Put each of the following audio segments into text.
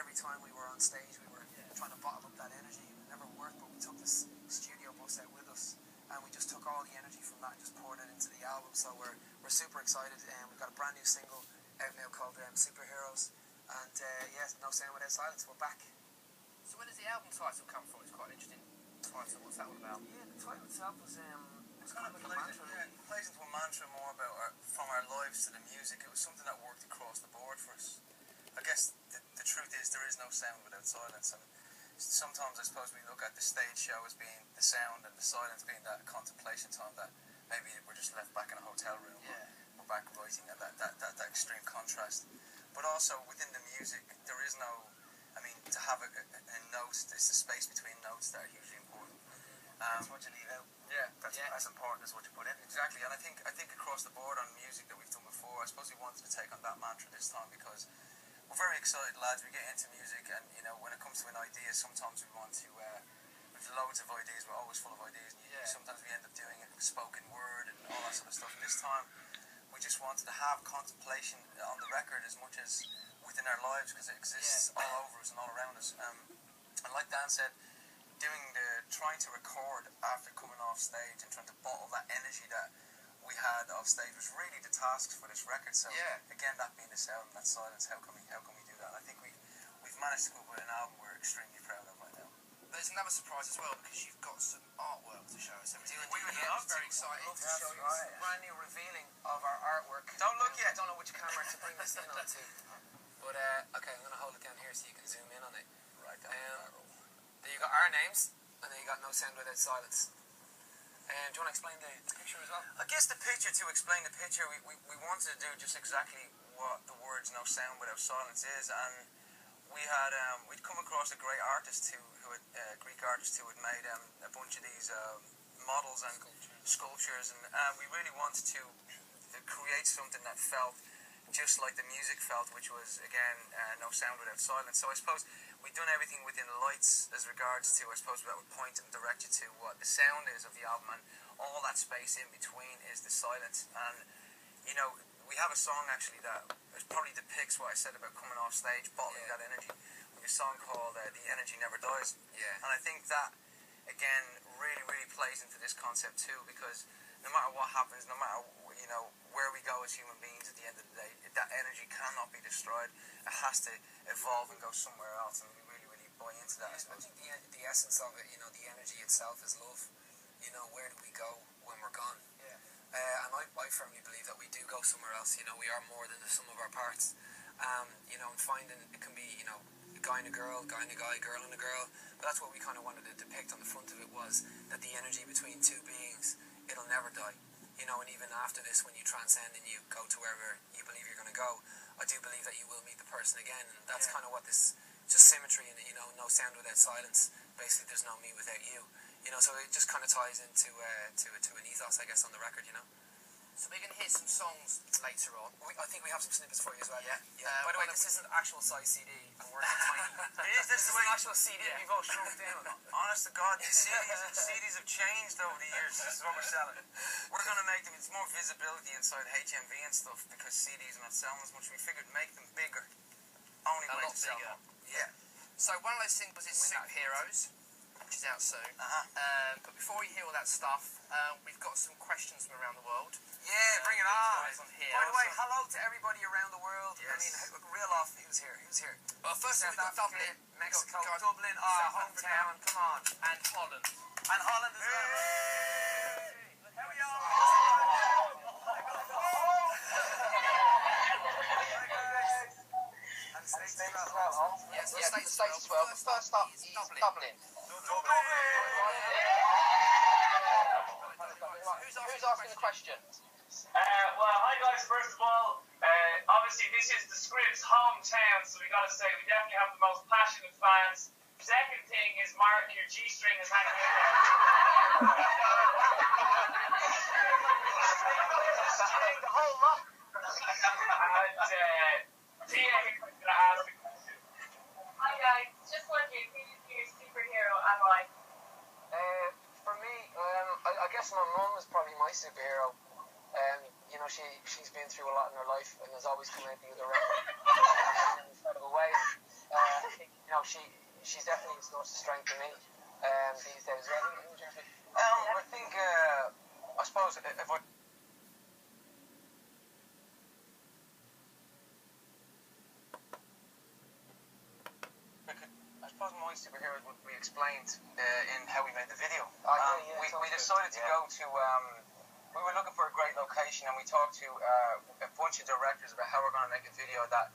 every time we were on stage, we were trying to bottle up that energy. It never worked, but we took this studio bus out with us, and we just took all the energy from that and just poured it into the album. So we're super excited, and we've got a brand new single out now called Superheroes, and No Sound Without Silence. We're back. So where does the album title come from? It's quite an interesting title. What's that all about? Yeah, the title itself was kind of like a mantra. It plays into a mantra more about from our lives to the music. It was something that worked across the board for us. I guess the truth is there is no sound without silence, and sometimes I suppose we look at the stage show as being the sound and the silence being that contemplation time that maybe we're just left back in a hotel room. Yeah. We're back writing at that extreme contrast. But also within the music, there is no, I mean, to have a note, there's a space between notes that are hugely important. That's what you leave out. Yeah, that's as important as what you put in. Exactly, and I think across the board on music that we've done before, I suppose we wanted to take on that mantra this time because we're very excited lads. We get into music, and you know when it comes to an idea, sometimes we want to. We've loads of ideas. We're always full of ideas. And sometimes we end up doing it spoken word and all that sort of stuff. And this time, we just wanted to have contemplation on the record as much as within our lives because it exists all over us and all around us. And like Dan said, trying to record after coming off stage and trying to bottle that energy that we had off stage was really the task for this record. So again, that being the sound and that silence, how can we do that? And I think we've managed to come up with an album we're extremely proud of right now. There's another surprise as well because you've got some artwork to show us. We would love to. Very excited. Love to show you a brand new revealing of our artwork. Don't look yet. I don't know which camera to bring this in onto. But okay, I'm gonna hold it down here so you can zoom in on it. Right. There you got our names, and then you got No Sound Without Silence. Do you want to explain the picture as well? I guess to explain the picture, we wanted to do just exactly what the words "No Sound Without Silence" is, and we had we'd come across a great artist Greek artist who had made a bunch of these models and sculptures, and we really wanted to create something that felt just like the music felt, which was again no sound without silence. So I suppose we've done everything within the lights as regards to, I suppose, that would point and direct you to what the sound is of the album, and all that space in between is the silence. And you know, we have a song actually that probably depicts what I said about coming off stage, bottling that energy. We have a song called "The Energy Never Dies," and I think that again really plays into this concept too, because no matter what happens, no matter where we go as human beings, at the end of the day, that energy cannot be destroyed. It has to evolve and go somewhere else, and we really buy into that. I think the essence of it, the energy itself is love. Where do we go when we're gone? And I firmly believe that we do go somewhere else. We are more than the sum of our parts. And finding it can be, a guy and a girl, guy and a guy, girl and a girl. But that's what we kind of wanted to depict on the front of it, was that the energy between two beings, it'll never die. And even after this, when you transcend and you go to wherever you believe you're going to go, I do believe that you will meet the person again. And that's kind of what this, just symmetry in it, no sound without silence. Basically, there's no me without you. So it just kind of ties into to an ethos, I guess, on the record, So we're going to hear some songs later on. I think we have some snippets for you as well. Yeah. By the way, this isn't actual size CD, and we're not tiny. This is an actual CD. We've all shrunk down. Honest to God, CDs have changed over the years. This is what we're selling. We're going to make them. It's more visibility inside HMV and stuff because CDs are not selling as much. We figured make them bigger. Only way to sell them. Yeah. So one of those singles is Superheroes, which is out soon. But before we hear all that stuff, we've got some questions from around the world. Yeah, bring it on. By the way, hello to everybody around the world. Yes. I mean, reel off who's here. Well, first we've got Dublin, Mexico, Dublin, our hometown. Come on. and Holland. And Holland as well. Here we are. And the States as well. Yes, the States as well. But first up is Dublin. Who's asking the question? Well, hi guys, first of all, obviously this is the Scribs' hometown, so we gotta say we definitely have the most passionate fans. Second thing is Mark, your G-string is hanging in there. The whole lot. And Tia, gonna ask a question. Hi guys, just wondering who's your superhero am I? For me, I guess my mum is probably my superhero. She's been through a lot in her life and has always come out the other end in a way. I think she's definitely a source of strength for me these days. I think, I suppose, if my superheroes would be explained in how we made the video. We decided to go to, we were looking for a great location, and we talked to a bunch of directors about how we're going to make a video that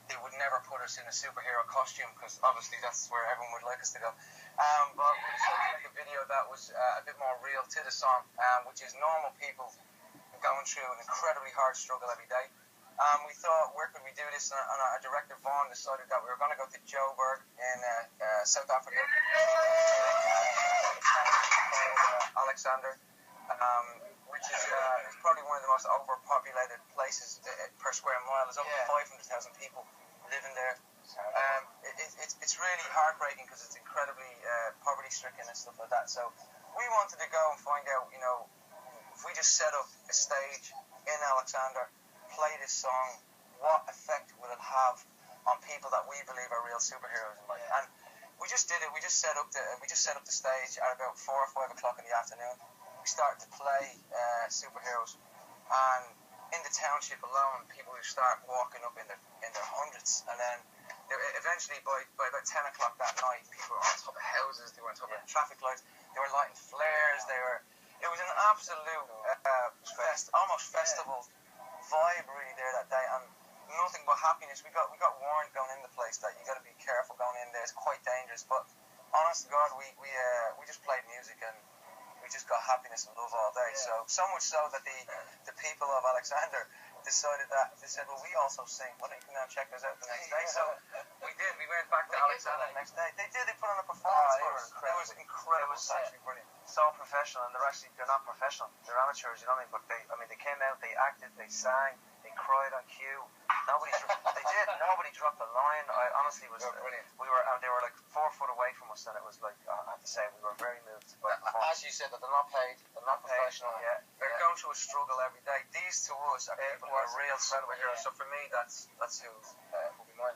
they would never put us in a superhero costume, because obviously that's where everyone would like us to go. But we decided to make a video that was a bit more real to the song, which is normal people going through an incredibly hard struggle every day. We thought, where could we do this? And our director Vaughn decided that we were going to go to Joburg in South Africa, Alexander, which is probably one of the most overpopulated places per square mile. There's over 500,000 people living there. It's really heartbreaking because it's incredibly poverty-stricken and stuff like that. So we wanted to go and find out, you know, if we just set up a stage in Alexander, play this song, what effect will it have on people that we believe are real superheroes in life? And we just did it. We just set up the stage at about 4 or 5 o'clock in the afternoon. We started to play superheroes, and in the township alone, people would start walking up in their hundreds, and then eventually by about 10 o'clock that night, people were on top of houses, they were on top of traffic lights, they were lighting flares, it was an absolute almost festival vibe really there that day, and nothing but happiness. We got warned going in the place that you got to be careful going in there, it's quite dangerous, but honest to God, we just played music and we just got happiness and love all day. So much so that the people of Alexander decided that they said, well, we also sing, why don't you come down and check us out the next day? So we did. We went back to Alexander the next day. They put on a performance for us. It was incredible. It was actually brilliant. So professional, and they're not professional, they're amateurs, you know what I mean? But they came out, they acted, they sang, they cried on cue. Nobody dropped the line. I honestly was brilliant. They were like 4 foot away from us, and it was like, I have to say, we were very moved by the performance. As you said, that they're not paid, they're not professional. They're going through a struggle every day. These to us are people who are real superheroes. So for me, that's who will be mine.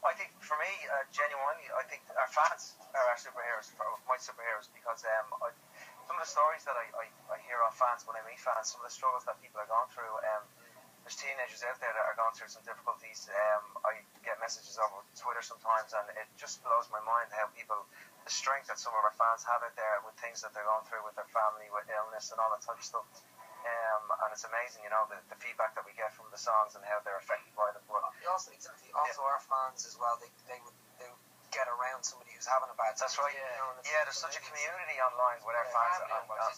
I think for me, genuinely, I think our fans are our superheroes, my superheroes, because some of the stories that I hear of fans when I meet fans, some of the struggles that people are going through. There's teenagers out there that are going through some difficulties. I get messages over Twitter sometimes, and it just blows my mind how the strength that some of our fans have out there with things that they're going through with their family, with illness and all that type of stuff. And it's amazing, you know, the feedback that we get from the songs and how they're affected by them. But Also our fans as well, they would get around somebody who's having a bad time. That's right. You know, There's such a community online with our fans.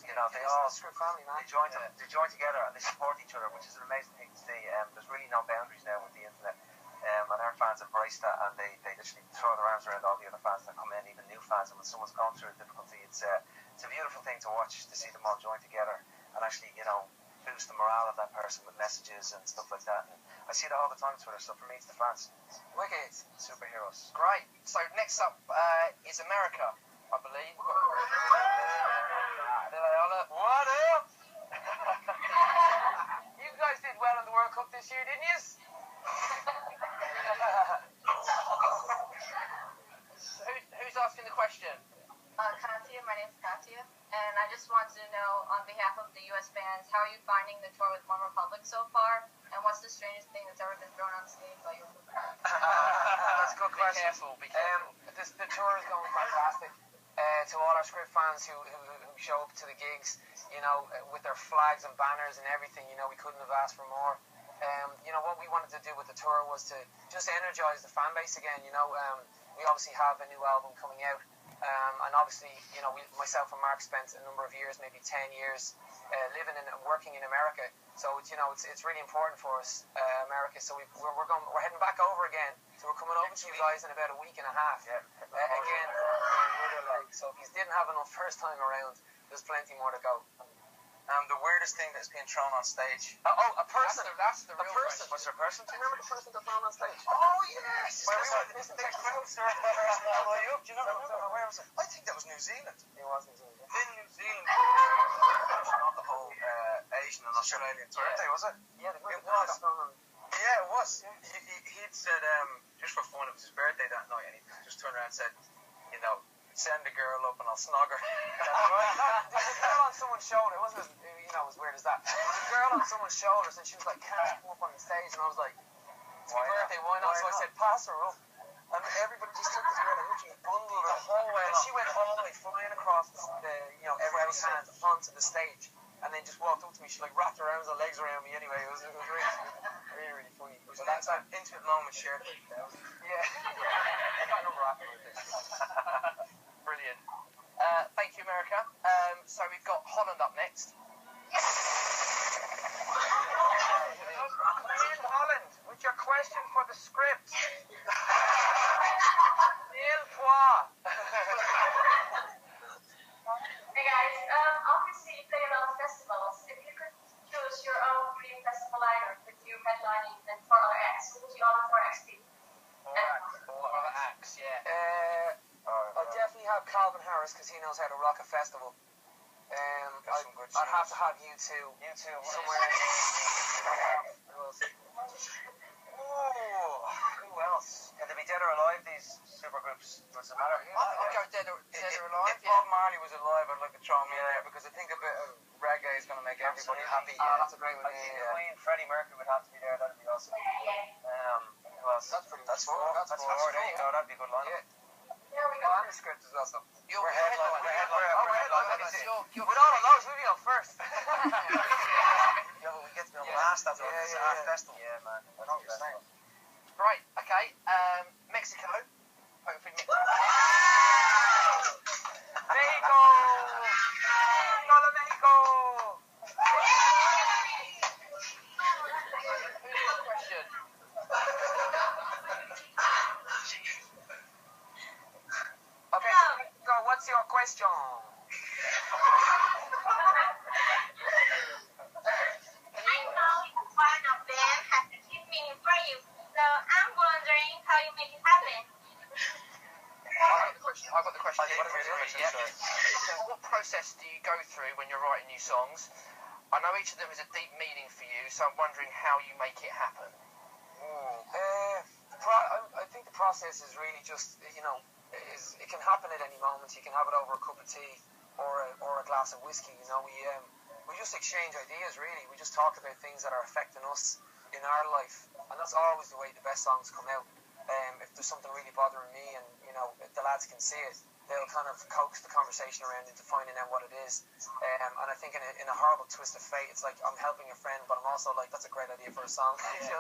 You know, they all join together and they support each other, which is an amazing thing to see. There's really no boundaries now with the internet, and our fans embrace that, and they literally throw their arms around all the other fans that come in, even new fans. And when someone's gone through a difficulty, it's a beautiful thing to watch, to see them all join together and actually, you know, boost the morale of that person with messages and stuff like that. And I see that all the time on Twitter, so for me it's the fans. Wicked. Superheroes. Great. So next up is America, I believe. What up? You guys did well in the World Cup this year, didn't you? Who's asking the question? Katya, my name's Katya, and I just wanted to know, on behalf of the U.S. fans, how are you finding the tour with OneRepublic so far, and what's the strangest thing that's ever been thrown on stage by your group? That's a good question. Be careful. The tour is going fantastic. To all our script fans who show up to the gigs, you know, with their flags and banners and everything, you know, we couldn't have asked for more. You know, what we wanted to do with the tour was to just energise the fan base again. You know, we obviously have a new album coming out. And obviously, you know, myself and Mark spent a number of years, maybe 10 years, living and working in America. So it's really important for us, America. So we're heading back over again. So we're coming over to you guys in about a week and a half. Again, so if you didn't have enough first time around, there's plenty more to go. The weirdest thing that's been thrown on stage. A person. That's the real person. question. Was there a person? Do you remember the person that found on stage? Oh yes! Where we were listening to Do you know where was it? I think that was New Zealand. He was New Zealand. In New Zealand, not the whole Asian and Australian birthday, was it? Yeah, it was. Yeah, it was. He'd said, just for fun, it was his birthday that night, and he just turned turned around and said, you know, send a girl up and I'll snog her. There was a girl on someone's shoulder. It wasn't as weird as that. There was a girl on someone's shoulders and she was like, can't come up on the stage. And I was like, it's my birthday, why not? So I said, pass her up. And everybody just took this girl and literally bundled her the whole way. And she went all the way flying across everybody's hands onto the stage. And then just walked up to me. She like wrapped her arms and legs around me anyway. It was really funny. It was So that's an intimate moment shared with you. Yeah. I got a number afterwards. Brilliant. Thank you, America. So we've got Holland up next. Holland, with your question for the script. Mille fois. Hey guys, obviously you play a lot of festivals. If you could choose your own dream festival lineup with you headlining and 4 other acts, who would you honor for XP? Four other acts, yeah. I'll definitely have Calvin Harris because he knows how to rock a festival. I'd have to have you two. You two. Somewhere. Who else? Who else? Can they be dead or alive, these supergroups? Does it matter? I'll go Dead or Alive. If Bob Marley was alive, I'd like to throw him in there because I think a bit of reggae is going to make everybody happy. That's a great one. Queen, Freddie Mercury would have to be there. That'd be awesome. Who else? That's four. There you go. That'd be a good line. There we go. Oh, and the script as well, so. You're headlining. You're With all of those, who do you go first? Yeah, but we get to be on last. That's what it's our festival. Yeah, man. I know what you're saying. Right, okay. Mexico. Hopefully Mexico. Mexico! Hola, Mexico! Who's got a question? Okay, so Mexico, what's your question? I know part of them has to keep meaning for you, so I'm wondering how you make it happen. I've got the question. Yeah. So what process do you go through when you're writing new songs? I know each of them is a deep meaning for you, so I'm wondering how you make it happen. I think the process is really just, it can happen at any moment. You can have it over a cup of tea or a glass of whiskey. We just exchange ideas, really. We just talk about things that are affecting us in our life, and that's always the way the best songs come out. If there's something really bothering me and the lads can see it, they'll kind of coax the conversation around into finding out what it is. And I think in a horrible twist of fate, it's like I'm helping a friend, but I'm also like, that's a great idea for a song. So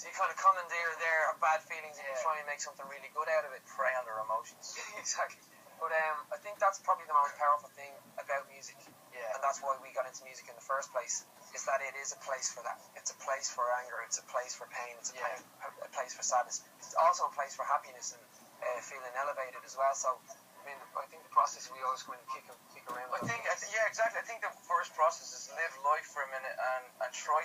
you kind of commandeer their bad feelings and you try and make something really good out of it. Prey on their emotions. Exactly. But I think that's probably the most powerful thing about music. Yeah. And that's why we got into music in the first place, is that it is a place for that. It's a place for anger, it's a place for pain, it's a place for sadness. It's also a place for happiness and feeling elevated as well. So, I think the process we always go and kick around. Exactly. I think the first process is live life for a minute and try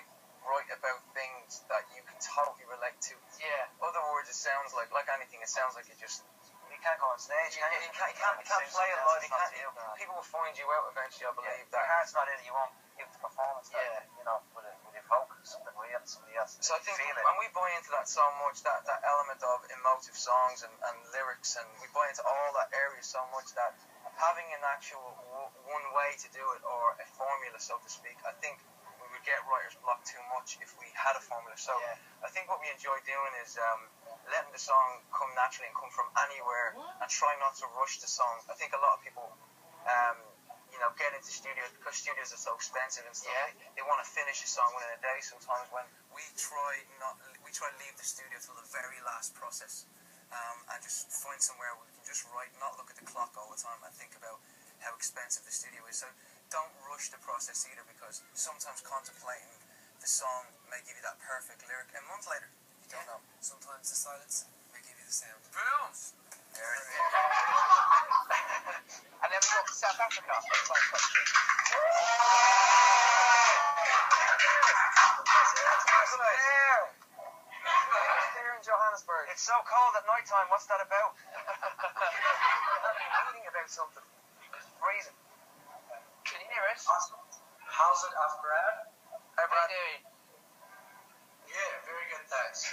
write about things that you can totally relate to. Yeah. Other words, it sounds like anything, it sounds like you can't go on stage. You can't play it live. People will find you out eventually, I believe. Their heart's not in it, you won't give the performance that, would evoke something real, somebody else. So I think when we buy into that so much, that element of emotive songs and lyrics, and we buy into all that area so much that having an actual one way to do it, or a formula, so to speak, I think we would get writer's block too much if we had a formula. So I think what we enjoy doing is letting the song come naturally and come from anywhere, and try not to rush the song. I think a lot of people get into studios because studios are so expensive and stuff. They want to finish a song within a day sometimes, when we try to leave the studio till the very last process, and just find somewhere where we can just write, not look at the clock all the time and think about how expensive the studio is. So don't rush the process either, because sometimes contemplating the song may give you that perfect lyric, and a month later you don't know. Sometimes the silence may give you the sound. Boom! There it is. And then we've got South Africa. Last question. There in Johannesburg. It's so cold at night time. What's that about? I'm reading about something. It's freezing. Can you hear us? How's it, Afgrad? How are you doing? Yeah, very good, thanks.